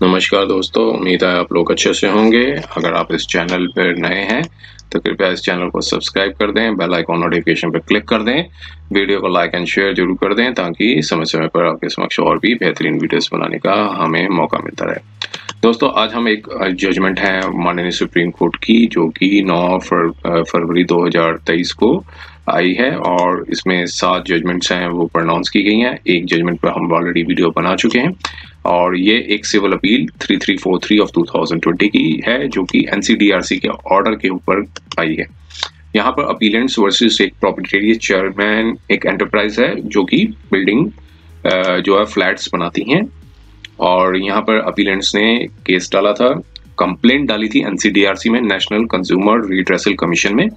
नमस्कार दोस्तों, उम्मीद है आप लोग अच्छे से होंगे। अगर आप इस चैनल पर नए हैं तो कृपया इस चैनल को सब्सक्राइब कर दें, बेल आइकॉन नोटिफिकेशन पर क्लिक कर दें, वीडियो को लाइक एंड शेयर जरूर कर दें ताकि समय समय पर आपके समक्ष और भी बेहतरीन वीडियोस बनाने का हमें मौका मिलता रहे। दोस्तों, आज हम एक जजमेंट है माननीय सुप्रीम कोर्ट की, जो कि 9 फरवरी 2023 को आई है और इसमें 7 जजमेंट्स हैं वो प्रोनाउंस की गई हैं। एक जजमेंट पर हम ऑलरेडी वीडियो बना चुके हैं और ये एक सिविल अपील 3343 ऑफ 2020 की है, जो कि एनसीडीआरसी के ऑर्डर के ऊपर आई है। यहाँ पर अपीलेंट्स वर्सेस एक प्रॉपर्टी चेयरमैन एक एंटरप्राइज है जो कि बिल्डिंग जो है फ्लैट्स बनाती हैं, और यहाँ पर अपीलेंट्स ने केस डाला था, कंप्लेंट डाली थी एनसीडीआरसी में, नेशनल कंज्यूमर रिड्रेसल कमीशन में,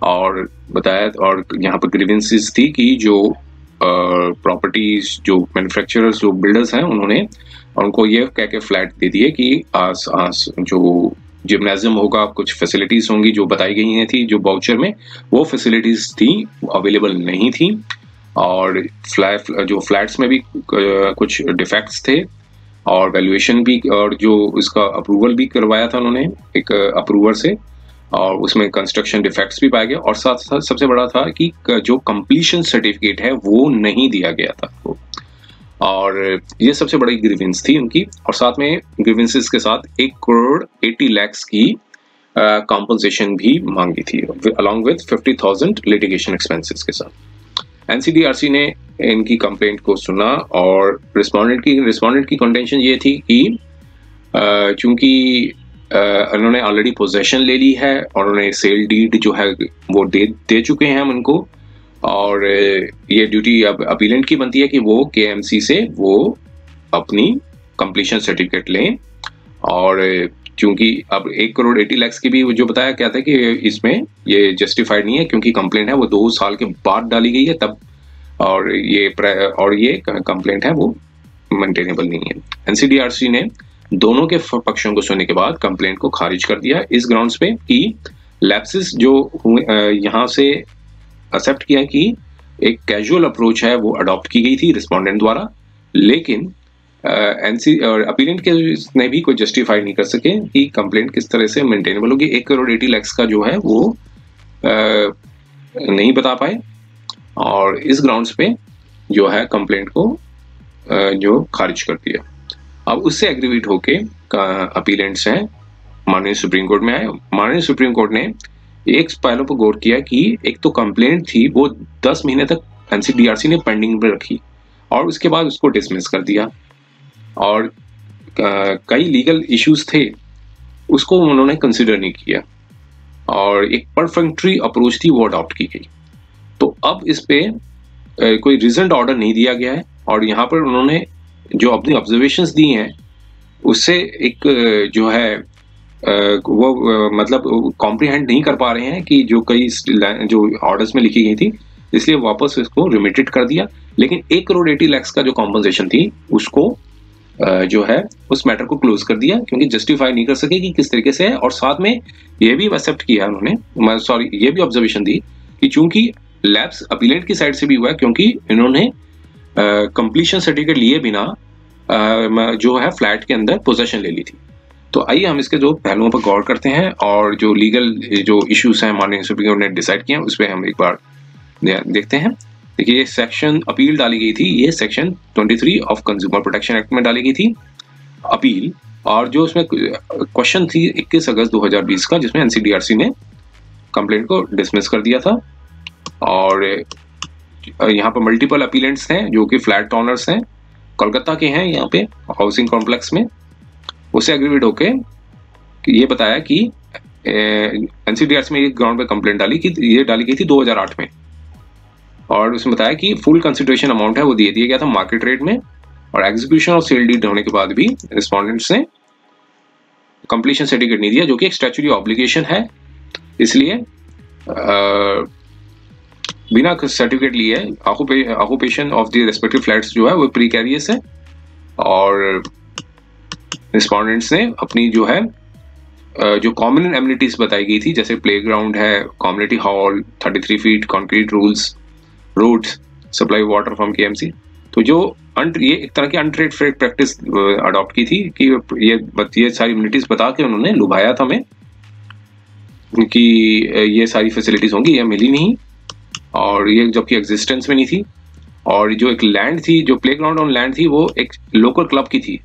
और बताया, और यहाँ पर ग्रीवेंसेस थी कि जो प्रॉपर्टीज जो मैन्युफैक्चरर्स जो बिल्डर्स हैं उनको ये कह के फ्लैट दे दिए कि आस जो जिम्नाजियम होगा, कुछ फैसिलिटीज होंगी जो बताई गई हैं थी जो वाउचर में, वो फैसिलिटीज थी अवेलेबल नहीं थी, और जो फ्लैट्स में भी कुछ डिफेक्ट्स थे, और वैल्यूएशन भी, और जो इसका अप्रूवल भी करवाया था उन्होंने एक अप्रूवर से, और उसमें कंस्ट्रक्शन डिफेक्ट्स भी पाए गए, और साथ साथ सबसे बड़ा था कि जो कंप्लीशन सर्टिफिकेट है वो नहीं दिया गया था वो, और ये सबसे बड़ी ग्रीवेंस थी उनकी। और साथ में ग्रीवेंसेस के साथ 1 करोड़ 80 लाख की कॉम्पनसेशन भी मांगी थी, अलॉन्ग विद 50,000 लिटिगेशन एक्सपेंसेस के साथ। एनसीडीआरसी ने इनकी कंप्लेंट को सुना, और रिस्पोंडेंट की कंटेंशन ये थी कि चूंकि उन्होंने ऑलरेडी पोजेशन ले ली है और उन्होंने सेल डीड जो है वो दे चुके हैं हम उनको, और ये ड्यूटी अब अपीलेंट की बनती है कि वो केएमसी से वो अपनी कंप्लीशन सर्टिफिकेट लें। और चूंकि अब 1 करोड़ 80 लाख की भी जो बताया क्या था कि इसमें ये जस्टिफाइड नहीं है, क्योंकि कंप्लेंट है वो 2 साल के बाद डाली गई है तब, और ये कंप्लेंट है वो मेंटेनेबल नहीं है। एनसीडीआरसी ने दोनों के पक्षों को सुनने के बाद कंप्लेंट को खारिज कर दिया इस ग्राउंड्स पे कि लैप्सेस जो यहाँ से एक्सेप्ट किया कि एक कैजुअल अप्रोच है वो अडॉप्ट की गई थी रिस्पोंडेंट द्वारा, लेकिन और अपीलेंट के ने भी कोई जस्टिफाई नहीं कर सके कि कंप्लेंट किस तरह से मेंटेनेबल होगी। 1 करोड़ 80 लाख का जो है वो नहीं बता पाए, और इस ग्राउंड्स पे जो है कंप्लेंट को जो खारिज कर दिया। अब उससे एग्रीवेट होके अपीलेंट्स हैं माननीय सुप्रीम कोर्ट में आए। माननीय सुप्रीम कोर्ट ने एक पहलू पर गौर किया कि एक तो कंप्लेंट थी वो 10 महीने तक एनसीडीआरसी ने पेंडिंग में रखी, और उसके बाद उसको डिसमिस कर दिया, और कई लीगल इश्यूज थे उसको उन्होंने कंसिडर नहीं किया, और एक परफेक्टरी अप्रोच थी वो अडॉप्ट की गई। तो अब इस पे कोई रीजनड ऑर्डर नहीं दिया गया है, और यहाँ पर उन्होंने जो अपनी ऑब्जर्वेशंस दी हैं उससे एक जो है वो मतलब कॉम्प्रिहेंड नहीं कर पा रहे हैं कि जो कई जो ऑर्डर्स में लिखी गई थी, इसलिए वापस इसको रिमिटेड कर दिया। लेकिन 1 करोड़ 80 लाख का जो कॉम्पनसेशन थी उसको जो है उस मैटर को क्लोज कर दिया, क्योंकि जस्टिफाई नहीं कर सके कि किस तरीके से है। और साथ में ये भी एक्सेप्ट किया उन्होंने, सॉरी ये भी ऑब्जर्वेशन दी कि चूंकि लैप्स अपीलेंट की साइड से भी हुआ है, क्योंकि इन्होंने कंप्लीशन सर्टिफिकेट लिए बिना जो है फ्लैट के अंदर पोजेशन ले ली थी। तो आइए हम इसके जो पहलुओं पर गौर करते हैं, और जो लीगल जो इश्यूज हैं माननीय सुप्रीम कोर्ट ने डिसाइड किया उस पर हम एक बार देखते हैं। देखिए, ये सेक्शन अपील डाली गई थी, ये section 23 of consumer protection act में डाली गई थी अपील, और जो उसमें क्वेश्चन थी 21 अगस्त 2020 का, जिसमें एनसीडीआरसी ने कंप्लेंट को डिसमिस कर दिया था। और यहाँ पर मल्टीपल अपीलेंट्स हैं जो कि फ्लैट ओनर्स हैं, कोलकाता के हैं, यहाँ पे हाउसिंग कॉम्प्लेक्स में। उससे एग्रीवेट होके ये बताया कि एनसीडीआरसी में एक ग्राउंड पे कंप्लेंट डाली गई थी 2008 में, और उसमें बताया कि फुल कंसिडरेशन अमाउंट है वो दे दिया गया था मार्केट रेट में, और एग्जीक्यूशन ऑफ सेल डीड होने के बाद भी रिस्पोंडेंट्स ने कंप्लीशन सर्टिफिकेट नहीं दिया, जो कि एक स्टैट्यूटरी ऑब्लिगेशन है। इसलिए बिना सर्टिफिकेट लिए occupation of the respective flats जो है वो प्रीकैरियस है, और रिस्पोंडेंट्स ने अपनी जो है जो कॉमन एमिनिटीज बताई गई थी, जैसे प्लेग्राउंड है, community hall, 33 feet concrete rules, roads, supply water from KMC, तो जो ये एक तरह की अनट्रेड फेयर प्रैक्टिस अडॉप्ट की थी कि ये सारी इम्यूनिटीज बता के उन्होंने लुभाया था हमें कि ये सारी फैसिलिटीज होंगी, ये मिली नहीं, और ये जबकि एग्जिस्टेंस में नहीं थी। और जो एक लैंड थी, जो प्लेग्राउंड ऑन लैंड थी, वो एक लोकल क्लब की थी।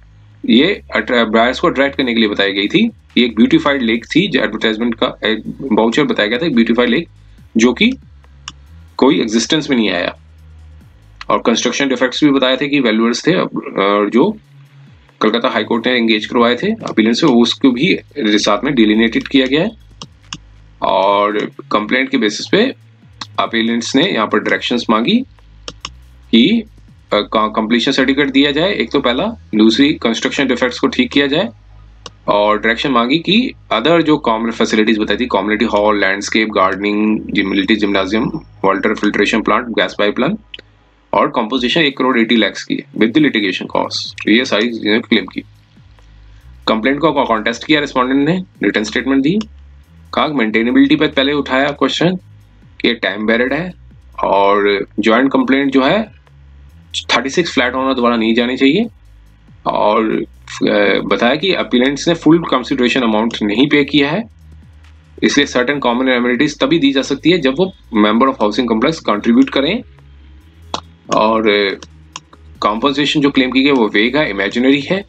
ये बायर्स को अट्रैक्ट करने के लिए बताई गई थी। ये एक ब्यूटीफाइड लेक थी, जो एडवर्टाइजमेंट का एक वाउचर बताया गया था, एक ब्यूटीफाइड लेक जो कि कोई एग्जिस्टेंस में नहीं आया। और कंस्ट्रक्शन डिफेक्ट्स भी बताए थे कि वैल्यूअर्स थे, और जो कलकत्ता हाईकोर्ट ने एंगेज करवाए थे अपीलेंट से, उसको भी साथ में डिलिनेटेड किया गया है। और कंप्लेंट के बेसिस पे अपीलेंट्स ने यहाँ पर डायरेक्शंस मांगी कि कंप्लीशन सर्टिफिकेट दिया जाए, एक तो पहला, दूसरी कंस्ट्रक्शन डिफेक्ट्स को ठीक किया जाए, और डायरेक्शन मांगी कि अदर जो कॉमन फैसिलिटीज बताई थी, community hall, landscape, gardening, military gymnasium, water filtration plant, gas pipeline, और कंपोजिशन 1 करोड़ 80 लाख की विद द लिटिगेशन कॉस्ट, ये सारी चीजें क्लेम की। कंप्लेंट को कॉन्टेस्ट किया रेस्पोंडेंट ने, रिटर्न स्टेटमेंट दी, कहा मेंटेनेबिलिटी पर पहले उठाया क्वेश्चन कि ये टाइम बैरिड है, और ज्वाइंट कंप्लेंट जो है 36 फ्लैट ओनर द्वारा नहीं जानी चाहिए, और बताया कि अपीलेंट्स ने फुल कंसिडरेशन अमाउंट नहीं पे किया है, इसलिए सर्टेन कॉमन एमिनिटीज तभी दी जा सकती है जब वो member of housing complex contribute करें, और कॉम्पनसेशन जो क्लेम की गई वो वेग है, इमेजिनरी है,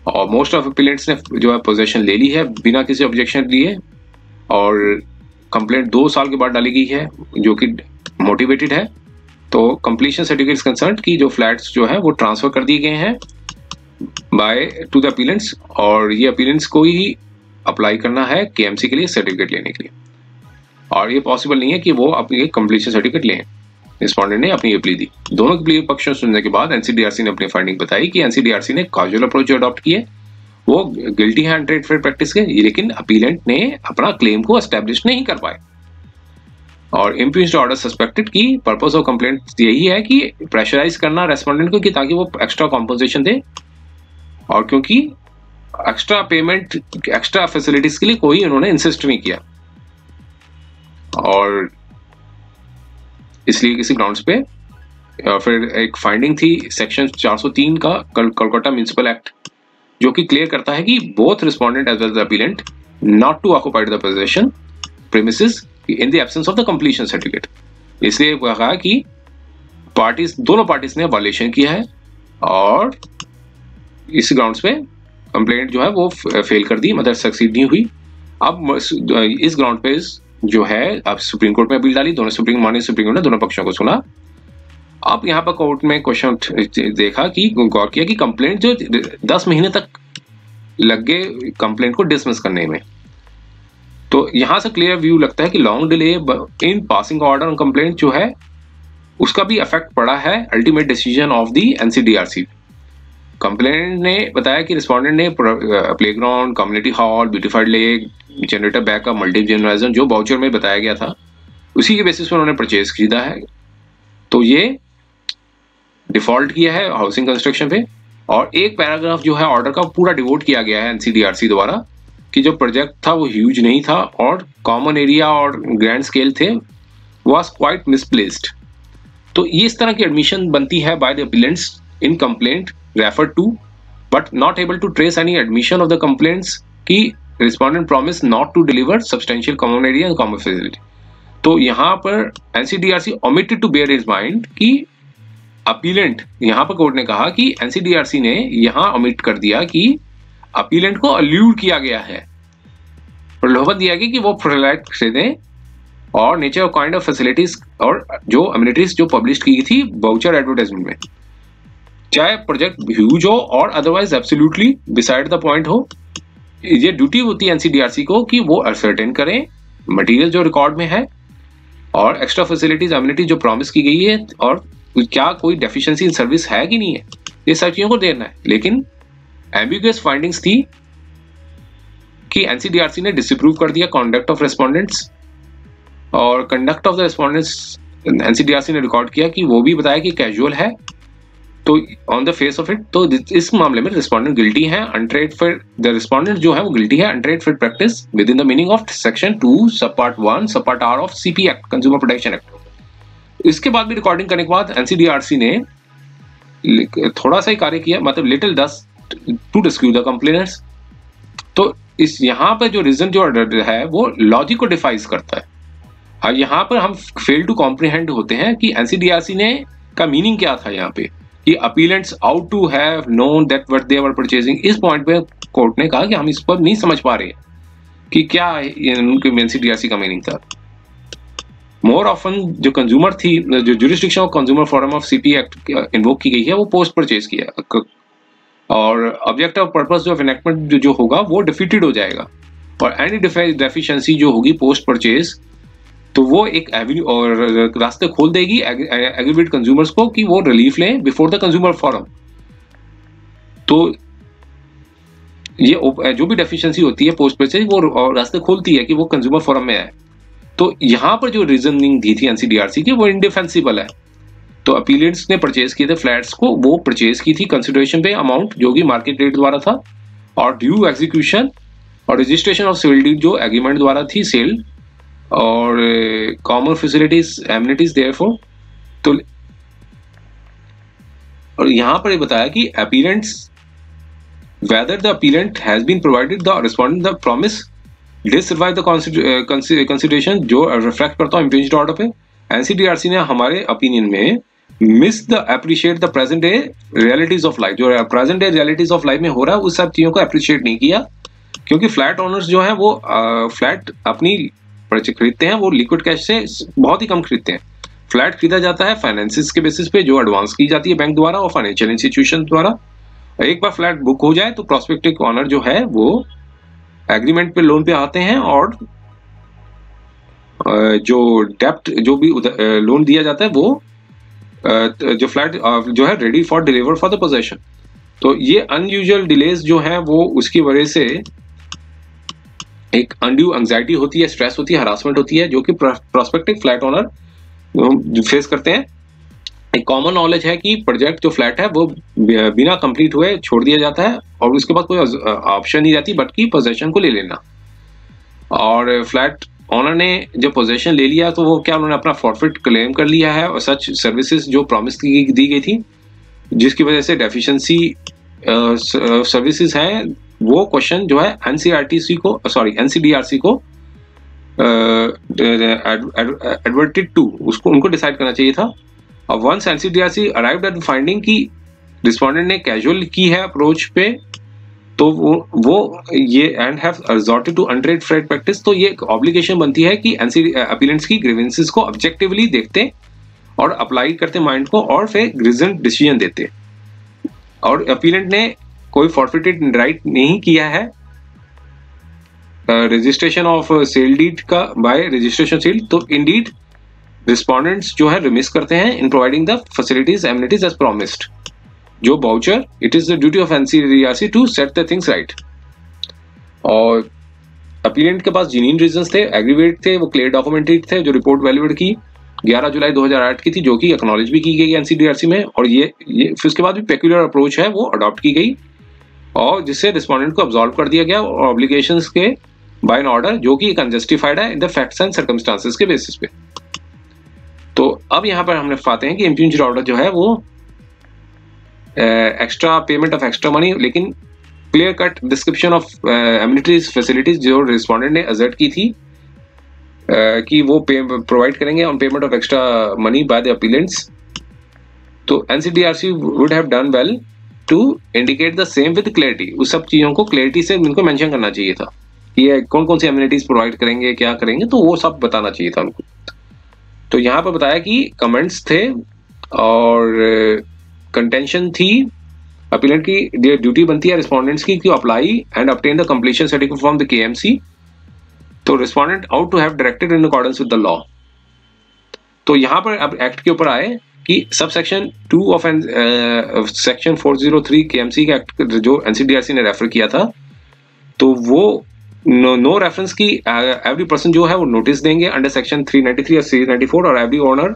और मोस्ट ऑफ अपीलेंट्स ने जो है पोजेशन ले ली है बिना किसी ऑब्जेक्शन दिए, और कंप्लेंट 2 साल के बाद डाली गई है जो कि मोटिवेटेड है। तो कंप्लीशन सर्टिफिकेट कंसर्न की जो फ्लैट्स जो है वो ट्रांसफर कर दिए गए हैं बाय टू द अपीलेंट्स, और ये अपीलेंट्स को ही अप्लाई करना है केएमसी के लिए सर्टिफिकेट लेने के लिए, और ये पॉसिबल नहीं है कि वो अपनी कंप्लीशन सर्टिफिकेट लें। रिस्पोंडेंट ने अपनी अपील दी। दोनों की प्ली पक्षों सुनने के बाद एनसीडीआरसी ने अपनी फाइंडिंग बताई कि एनसीडीआरसी ने काजुअल अप्रोच जो अडॉप्ट किए वो गिल्टी है अनट्रेड फेयर प्रैक्टिस के, लेकिन अपीलेंट ने अपना क्लेम को एस्टेब्लिश नहीं कर पाए। और इम्पीच्ड ऑर्डर सस्पेक्टेड की पर्पस ऑफ कंप्लेंट यही है कि प्रेशराइज करना रेस्पोंडेंट को कि ताकि वो एक्स्ट्रा कॉम्पोजिशन दे, और क्योंकि एक्स्ट्रा पेमेंट, एक्स्ट्रा फैसिलिटीज के लिए कोई उन्होंने इंसिस्ट नहीं किया, और इसलिए किसी ग्राउंड्स पे फिर एक फाइंडिंग थी सेक्शन 403 का कोलकाता म्युनिसिपल एक्ट, जो कि क्लियर करता है कि both respondent as well as appellant not to occupied the possession premises in the absence of the completion certificate. इसलिए कहा कि पार्टीज, दोनों पार्टीज ने वायलेशन किया है, और इस ग्राउंड्स पे कंप्लेंट जो है वो फेल कर दी, मतलब सक्सीड नहीं हुई। अब इस ग्राउंड पे जो है अब सुप्रीम कोर्ट में अपील डाली, दोनों सुप्रीम कोर्ट ने दोनों पक्षों को सुना। अब यहाँ पर कोर्ट में क्वेश्चन देखा कि गौर किया कि कंप्लेंट जो 10 महीने तक लग गए कंप्लेंट को डिसमिस करने में, तो यहां से क्लियर व्यू लगता है कि long delay in passing order on complaint जो है उसका भी इफेक्ट पड़ा है ultimate decision of the NCDRC. Complaint ने बताया कि रिस्पोंडेंट ने playground, community hall, beautified lake, generator backup, multi gymnasium जो वाउचर में बताया गया था उसी के बेसिस पर उन्होंने परचेज खरीदा है, तो ये डिफॉल्ट किया है हाउसिंग कंस्ट्रक्शन पे। और एक पैराग्राफ जो है ऑर्डर का पूरा डिवोट किया गया है एनसीडीआरसी द्वारा कि जो प्रोजेक्ट था वो ह्यूज नहीं था और कॉमन एरिया और ग्रैंड स्केल थे, वाज क्वाइट मिसप्लेस्ड। तो ये इस तरह की एडमिशन बनती है by the appellants in complaint referred to but not able to trace any admission of the complaints की respondent promise not to deliver substantial common area and common facility. तो यहाँ पर NCDRC omitted to bear his mind कि appellant, यहाँ पर court ने कहा कि एनसीडीआरसी ने यहाँ ओमिट कर दिया कि अपीलेंट को अल्यूड किया गया है, प्रलोभन दिया गया कि वो प्रोवाइड कर दें और nature of kind of facilities और जो अम्यूनिटीज जो पब्लिश की थी वाउचर एडवर्टाइजमेंट में, चाहे प्रोजेक्ट ह्यूज हो और otherwise absolutely beside the point हो। ये ड्यूटी होती है एनसीडीआरसी को कि वो असर्टेन करें मटेरियल जो रिकॉर्ड में है और एक्स्ट्रा फैसिलिटीज अम्यूनिटी जो प्रॉमिस की गई है और क्या कोई डेफिशिएंसी इन सर्विस है कि नहीं है, ये सब चीजों को देना है। लेकिन एम्बिगुअस फाइंडिंग्स थी कि एनसीडीआरसी ने डिसअप्रूव कर दिया कंडक्ट ऑफ रेस्पोंडेंट्स, और conduct of the respondents NCDRC ने रिकॉर्ड किया कि वो भी बताया कि कैजुअल है। तो on the face of it तो इस मामले में रिस्पोंडेंट गिल्टी है अनट्रेड फेयर, द रिस्पोंडेंट जो है वो गिल्टी है untrade fair practice within the meaning of section 2 sub part 1 sub part R of CP act, consumer protection act. इसके बाद भी रिकॉर्डिंग करने के बाद एनसीडीआरसी ने थोड़ा सा ही कार्य किया, मतलब little does to rescue the complainers. तो इस यहाँ पे जो रीजन जो है वो लॉजिक को डिफाइज करता है। और यहाँ पर हम फेल टू कॉम्प्रिहेंड होते हैं कि एनसीडीआरसी ने का मीनिंग क्या था यहाँ पे, कि appellants ought to have known that what they were purchasing. इस पॉइंट पे कोर्ट ने कहा कि हम इस पर नहीं समझ पा रहे कि क्या उनके एनसीडीआरसी का मीनिंग था। मोर ऑफन जो कंज्यूमर थी, जो jurisdiction of consumer forum of CP act invoke की गई है, वो पोस्ट परचेज किया, और ऑब्जेक्टिव पर्पस ऑफ एनेक्टमेंट जो होगा वो डिफीटेड हो जाएगा। और एनी डेफिशिएंसी जो होगी पोस्ट परचेज, तो वो एक एवेन्यू और रास्ते खोल देगी एग्रीवेट कंज्यूमर्स को कि वो रिलीफ लें बिफोर द कंज्यूमर फोरम। तो ये जो भी डेफिशिएंसी होती है पोस्ट परचेज, वो रास्ते खोलती है कि वो कंज्यूमर फोरम में आए। तो यहाँ पर जो रीजनिंग दी थी एनसीडीआरसी की वो इंडिफेंसिबल है। तो अपीलेंट्स ने परचेज किए थे फ्लैट्स को, वो परचेज की थी कंसिडरेशन पे अमाउंट जो कि मार्केट रेट द्वारा था, और ड्यू एग्जीक्यूशन और रजिस्ट्रेशन ऑफ सिविल डीड जो एग्रीमेंट द्वारा थी सेल, और कॉमन फैसिलिटीज एमिनिटीज देयरफॉर। तो और यहाँ पर ये बताया कि appellants whether the appellant has been provided the respondent the promise did survive the consideration, जो रिफ्लेक्ट करता है इम्पिंज्ड ऑर्डर पे। एनसीडीआरसी ने हमारे ओपिनियन में miss the appreciate the present day realities of life, जो present day realities of life में हो रहा है उस सब चीजों को अप्रिशिएट नहीं किया। क्योंकि फ्लैट ओनर्स जो है वो फ्लैट अपनी खरीदते हैं, वो लिक्विड कैश से बहुत ही कम खरीदते हैं। फ्लैट खरीदा जाता है फाइनेंसिस के बेसिस पे, जो एडवांस की जाती है बैंक द्वारा और फाइनेंशियल इंस्टीट्यूशन द्वारा। एक बार फ्लैट बुक हो जाए तो प्रोस्पेक्टिव ऑनर जो है वो एग्रीमेंट पे लोन पे आते हैं, और जो डेप्ट जो भी लोन दिया जाता है वो जो फ्लैट जो है ready for deliver for the possession. तो ये अनयूजुअल डिलेज जो है वो उसकी वजह से एक अनड्यू एंजाइटी होती है, स्ट्रेस होती है, हरासमेंट होती है, जो कि प्रोस्पेक्टिव फ्लैट ओनर फेस करते हैं। एक कॉमन नॉलेज है कि प्रोजेक्ट जो फ्लैट है वो बिना कंप्लीट हुए छोड़ दिया जाता है, और उसके बाद कोई ऑप्शन नहीं रहती बट कि पोजेशन को ले लेना। और फ्लैट ऑनर ने जब पोजेशन ले लिया तो वो क्या, उन्होंने अपना फॉरफिट क्लेम कर लिया है, और सच सर्विसेज जो प्रॉमिस दी गई थी जिसकी वजह से डेफिशिएंसी सर्विसेज हैं, वो क्वेश्चन जो है एनसीडीआरसी को एडवर्टेड टू उसको उनको डिसाइड करना चाहिए था। और once NCDRC arrived at finding की रिस्पोंडेंट ने कैजुअल की है अप्रोच पे, तो वो ये and have resorted to untrade fair practice, तो ये ऑब्लिगेशन बनती है कि अपीलेंट्स की ग्रीवेंसेस को ऑब्जेक्टिवली देखते और अप्लाई करते माइंड को, और फिर रीजन डिसीजन देते। और अपीलेंट ने कोई फॉरफिटेड राइट नहीं किया है रजिस्ट्रेशन ऑफ सेल डीड का बाय रजिस्ट्रेशन सेल। तो इंडीड रिस्पोंडेंट्स जो है रिमिस करते हैं in providing the facilities amenities as promised, जो voucher it is the duty of NCDRC to set the things right. और अपीलेंट के पास जेन्युइन रीजंस थे, एग्रीवेट थे, वो क्लियर डॉक्यूमेंटेड थे, जो रिपोर्ट वैलिडेट की 11 जुलाई 2008 की थी, जो कि एक्नॉलेज भी की गई एनसीडीआरसी में। और ये फिर उसके बाद भी पेक्यूलर अप्रोच है वो अडॉप्ट की गई, और जिससे रिस्पोंडेंट को अब्सॉल्व कर दिया गया और ऑब्लिगेशंस के बाय एन ऑर्डर, जो कि एक अनजस्टिफाइड है in the facts and circumstances के बेसिस पे। तो अब यहाँ पर हमने पाते हैं कि इम्पिंज्ड ऑर्डर जो है वो extra payment of extra money, लेकिन clear cut description of amenities facilities जो रिस्पोंडेंट ने असर्ट की थी कि वो प्रोवाइड करेंगे on payment of extra money by the appellants. तो NCDRC would have done well to indicate the same with clarity, उस सब चीजों को क्लैरिटी से उनको मेंशन करना चाहिए था कि ये कौन कौन सी एमिनिटीज प्रोवाइड करेंगे, क्या करेंगे, तो वो सब बताना चाहिए था उनको। तो यहाँ पर बताया कि कमेंट्स थे और कंटेंशन थी, अपीलेंट की ड्यूटी बनती है रिस्पोंडेंट्स की कि apply and obtain the completion certificate from the KMC. तो respondent ought to have directed in accordance with the law. तो यहाँ पर अब एक्ट के ऊपर आए कि sub section 2 of section 403 KMC का एक्ट जो एनसीडीआरसी ने रेफर किया था, तो वो नो रेफरेंस की एवरी पर्सन जो है वो नोटिस देंगे अंडर सेक्शन 393 और 394, और एवरी ओनर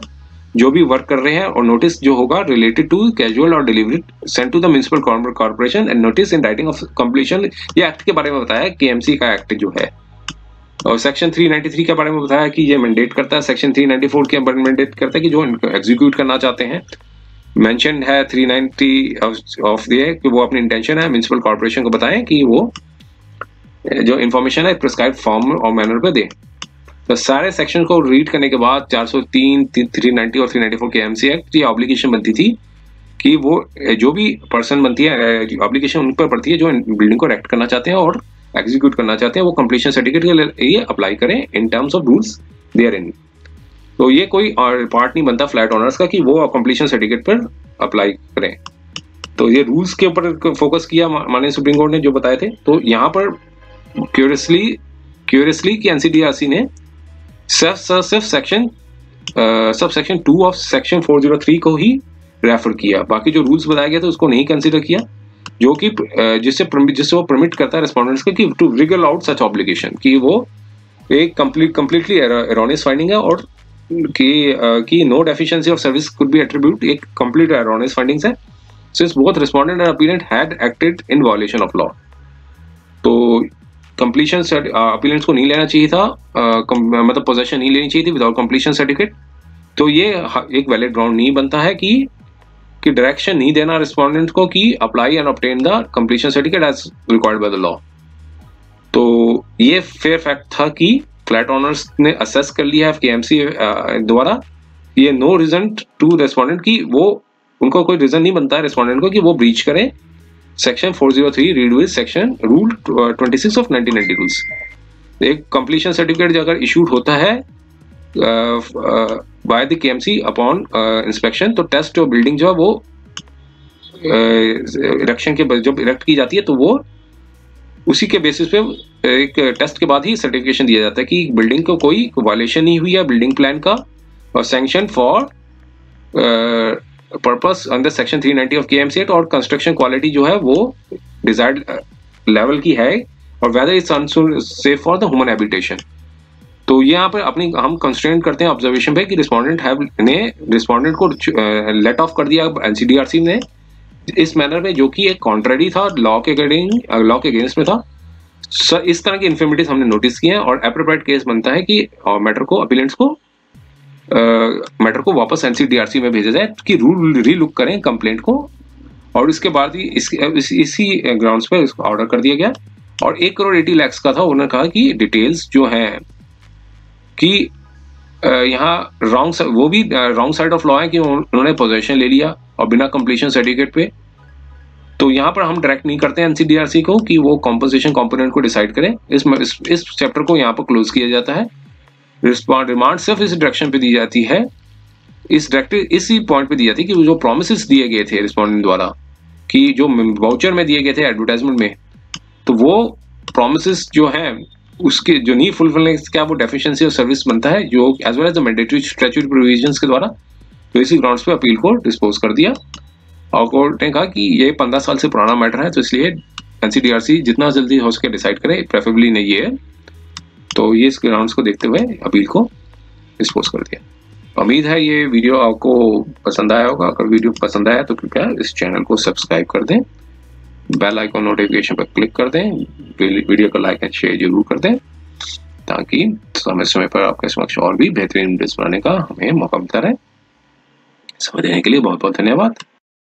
जो भी वर्क कर रहे हैं, और नोटिस जो होगा रिलेटेड टू कैजुअल और delivery sent to the municipal corporation and notice in writing of completion. ये एक्ट के बारे में बताया केएमसी का एक्ट जो है। और सेक्शन 393 के बारे में बताया कि ये मैंडेट करता है, सेक्शन 394 के बारे में मैंडेट करता है कि जो एग्जीक्यूट करना चाहते हैं मेंशन है 390 ऑफ दिए कि वो अपनी इंटेंशन है म्युनिसिपल कॉर्पोरेशन को बताएं कि वो जो इन्फॉर्मेशन है प्रिस्क्राइब फॉर्म और मैनर पे दे। तो सारे सेक्शन को रीड करने के बाद 403, 390 और 394 के एमसी एक्ट, ये ऑब्लिगेशन बनती थी कि वो जो भी पर्सन बनती है ऑब्लिगेशन उन पर पड़ती है जो बिल्डिंग को रेक्ट करना चाहते हैं और एग्जीक्यूट करना चाहते हैं, वो कंप्लीशन सर्टिफिकेट के लिए अप्लाई करें in terms of rules therein. तो ये कोई पार्ट नहीं बनता फ्लैट ओनर्स का कि वो कंप्लीशन सर्टिफिकेट पर अप्लाई करें। तो ये रूल्स के ऊपर फोकस किया माननीय सुप्रीम कोर्ट ने जो बताए थे। तो यहाँ पर क्यूरियसली कि एनसीडीआरसी ने सिर्फ section sub section 2 of section 403 को ही रेफर किया, बाकी जो रूल्स बताया गया था उसको नहीं कंसीडर किया, जो कि जिससे वो परमिट करता है रेस्पोंडेंट्स को कि to wriggle out such obligation, कि वो एक कंप्लीटली एरोनियस फाइंडिंग है और कि no deficiency of service could be attribute, एक कंप्लीट एरोनियस फाइंडिंग्स है since both respondent and appellant had acted in violation of law. तो कंप्लीशन अपीलेंट्स को नहीं लेना चाहिए था, मतलब पोजेशन नहीं लेनी चाहिए थी विदाउट कंप्लीशन सर्टिफिकेट। तो ये एक वैलिड ग्राउंड नहीं बनता है कि डायरेक्शन नहीं देना रेस्पोंडेंट को कि apply and obtain the completion certificate as required by the law. तो ये फेयर फैक्ट था कि फ्लैट ओनर्स ने असेस कर लिया है केएमसी द्वारा, ये नो रीजन टू रेस्पोंडेंट की वो उनको कोई रीजन नहीं बनता है रेस्पोंडेंट को कि वो ब्रीच करें section 403 read with section rule 26 of 1990 rules. एक कंप्लीशन सर्टिफिकेट अगर इशूड होता है by the KMC upon inspection, तो टेस्ट और बिल्डिंग जो है वो इरेक्शन के जब इरेक्ट की जाती है तो वो उसी के बेसिस पे एक टेस्ट के बाद ही सर्टिफिकेशन दिया जाता है कि बिल्डिंग को कोई वायलेशन नहीं हुई है बिल्डिंग प्लान का, और sanction for purpose under section 390 of KMC act, और कंस्ट्रक्शन क्वालिटी जो है वो डिजायर्ड लेवल की है, और whether it's unsafe for the human habitation. तो यहाँ पर अपनी हम कंस्ट्रेंट करते हैं ऑब्जर्वेशन पे कि रिस्पोंडेंट को लेट ऑफ कर दिया एनसीडीआरसी ने इस मैनर में, जो कि एक कॉन्ट्ररी था लॉ के अगेंस्ट में था। इस तरह की इन्फॉर्मेटिव हमने नोटिस किए हैं और एप्रोप्रिएट केस बनता है कि मैटर को अपीलेंट्स को मैटर को वापस एनसीडीआरसी में भेजा जाए कि रूल रीलुक करें कंप्लेंट को, और इसके बाद ही इसी ग्राउंड्स पर इसको ऑर्डर कर दिया गया। और 1 करोड़ 80 लाख का था। उन्होंने कहा कि डिटेल्स जो हैं कि यहाँ वो भी रॉन्ग साइड ऑफ लॉ है कि उन्होंने पोजेशन ले लिया और बिना कंप्लीशन सर्टिफिकेट पे। तो यहाँ पर हम डायरेक्ट नहीं करते हैं एनसीडीआरसी को कि वो कॉम्पनसेशन कंपोनेंट को डिसाइड करें। इस चैप्टर को यहाँ पर क्लोज किया जाता है। रिमांड सिर्फ इस डायरेक्शन पे दी जाती है, इस डायरेक्टिव इसी पॉइंट पे दी जाती है कि जो प्रोमिसेस दिए गए थे रिस्पोंडेंट द्वारा कि जो वाउचर में दिए गए थे एडवर्टाइजमेंट में, तो वो प्रोमिसेस जो हैं उसके जो नहीं फुलफिलने क्या वो डेफिशिएंसी ऑफ सर्विस बनता है, जो as well as the mandatory statutory provisions के द्वारा। तो इसी ग्राउंड्स पे अपील को डिस्पोज कर दिया और कोर्ट ने कहा कि ये 15 साल से पुराना मैटर है, तो इसलिए एनसीडीआरसी जितना जल्दी हो सके डिसाइड करे, प्रेफरेबली नहीं ये है। तो ये इस ग्राउंड्स को देखते हुए अपील को डिस्पोज कर दिया। उम्मीद है ये वीडियो आपको पसंद आया होगा। अगर वीडियो पसंद आया तो कृपया इस चैनल को सब्सक्राइब कर दें, बेल आइकन नोटिफिकेशन पर क्लिक कर दें, वीडियो को लाइक एंड शेयर जरूर कर दें, ताकि समय समय पर आपके समक्ष और भी बेहतरीन वीडियोस बनाने का हमें मौका मिलता रहे। समय देने के लिए बहुत बहुत धन्यवाद।